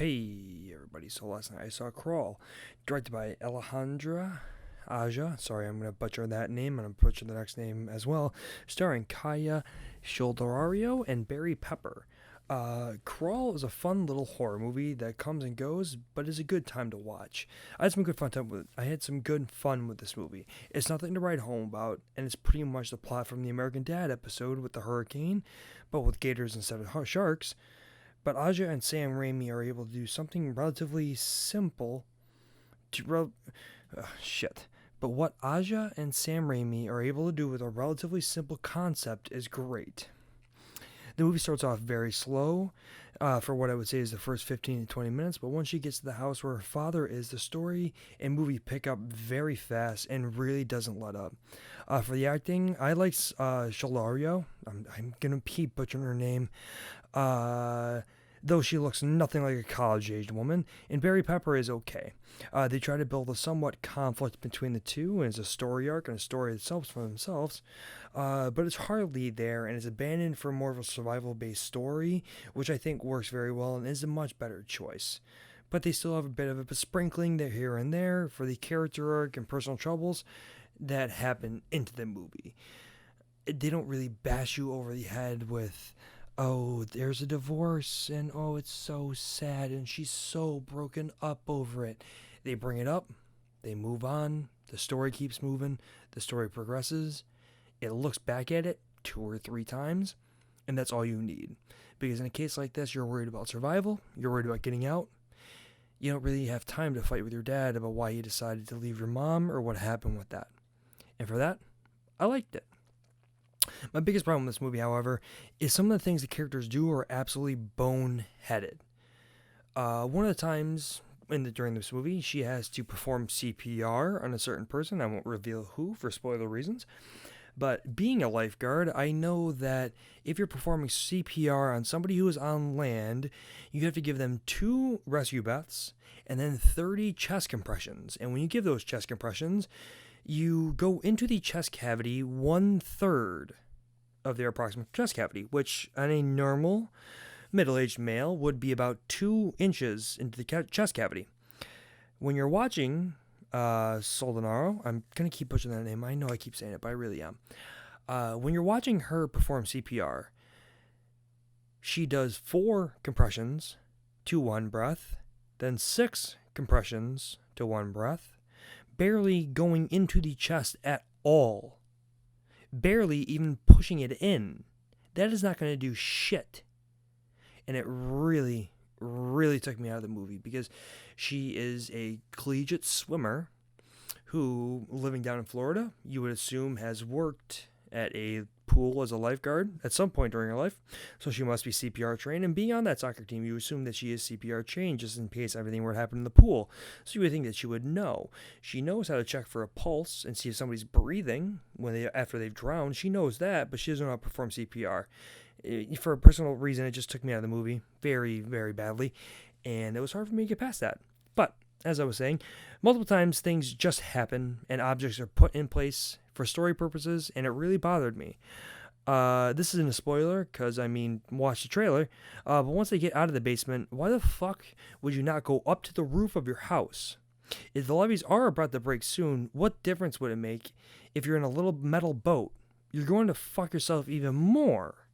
Hey everybody, so last night I saw Crawl, directed by Alejandra Aja. Sorry, I'm going to butcher that name, and I'm butchering the next name as well. Starring Kaya Scodelario and Barry Pepper. Crawl is a fun little horror movie that comes and goes, but is a good time to watch. I had some good fun with this movie. It's nothing to write home about, and it's pretty much the plot from the American Dad episode with the hurricane, but with gators instead of sharks. But Aja and Sam Raimi are able to do something relatively simple. Shit. But what Aja and Sam Raimi are able to do with a relatively simple concept is great. The movie starts off very slow for what I would say is the first 15 to 20 minutes, but once she gets to the house where her father is, the story and movie pick up very fast and really doesn't let up. For the acting, I like Shalario. I'm going to keep butchering her name. Though she looks nothing like a college-aged woman, and Barry Pepper is okay. They try to build a somewhat conflict between the two, and it's a story arc and a story itself for themselves, but it's hardly there, and it's abandoned for more of a survival-based story, which I think works very well and is a much better choice. But they still have a bit of a sprinkling there here and there for the character arc and personal troubles that happen into the movie. They don't really bash you over the head with, oh, there's a divorce, and oh, it's so sad, and she's so broken up over it. They bring it up, they move on, the story keeps moving, the story progresses, it looks back at it 2 or 3 times, and that's all you need. Because in a case like this, you're worried about survival, you're worried about getting out. You don't really have time to fight with your dad about why he decided to leave your mom or what happened with that. And for that, I liked it. My biggest problem with this movie, however, is some of the things the characters do are absolutely boneheaded. One of the times during this movie, she has to perform CPR on a certain person. I won't reveal who for spoiler reasons. But being a lifeguard, I know that if you're performing CPR on somebody who is on land, you have to give them 2 rescue breaths and then 30 chest compressions. And when you give those chest compressions, you go into the chest cavity 1/3 of their approximate chest cavity, which on a normal middle-aged male would be about 2 inches into the chest cavity. When you're watching Soldonaro, I'm going to keep pushing that name. I know I keep saying it, but I really am. When you're watching her perform CPR, she does 4 compressions to 1 breath, then 6 compressions to 1 breath, barely going into the chest at all. Barely even pushing it in. That is not going to do shit. And it really, really took me out of the movie because she is a collegiate swimmer who, living down in Florida, you would assume has worked at a pool as a lifeguard at some point during her life. So she must be CPR trained. And being on that soccer team, you assume that she is CPR trained just in case everything were to happen in the pool. So you would think that she would know. She knows how to check for a pulse and see if somebody's breathing after they've drowned. She knows that, but she doesn't know how to perform CPR. For a personal reason, it just took me out of the movie very, very badly. And it was hard for me to get past that. But as I was saying, multiple times things just happen and objects are put in place for story purposes, and it really bothered me. This isn't a spoiler, because, watch the trailer, but once they get out of the basement, why the fuck would you not go up to the roof of your house? If the levees are about to break soon, what difference would it make if you're in a little metal boat? You're going to fuck yourself even more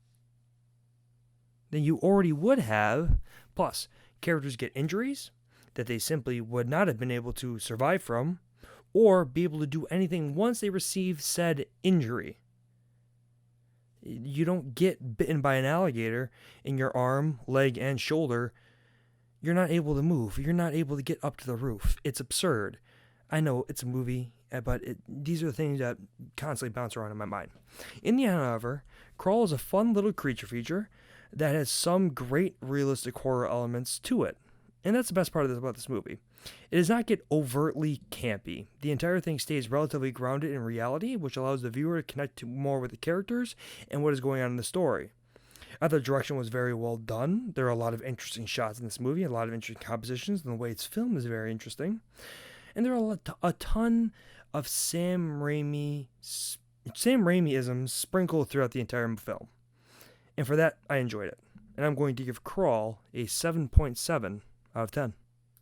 than you already would have. Plus, characters get injuries that they simply would not have been able to survive from or be able to do anything once they receive said injury. You don't get bitten by an alligator in your arm, leg, and shoulder. You're not able to move. You're not able to get up to the roof. It's absurd. I know it's a movie, but these are the things that constantly bounce around in my mind. In the end, however, Crawl is a fun little creature feature that has some great realistic horror elements to it. And that's the best part about this movie. It does not get overtly campy. The entire thing stays relatively grounded in reality, which allows the viewer to connect more with the characters and what is going on in the story. I thought the direction was very well done. There are a lot of interesting shots in this movie, a lot of interesting compositions, and the way it's filmed is very interesting. And there are a ton of Sam Raimi-isms sprinkled throughout the entire film. And for that, I enjoyed it. And I'm going to give Crawl a 7.7 out of 10.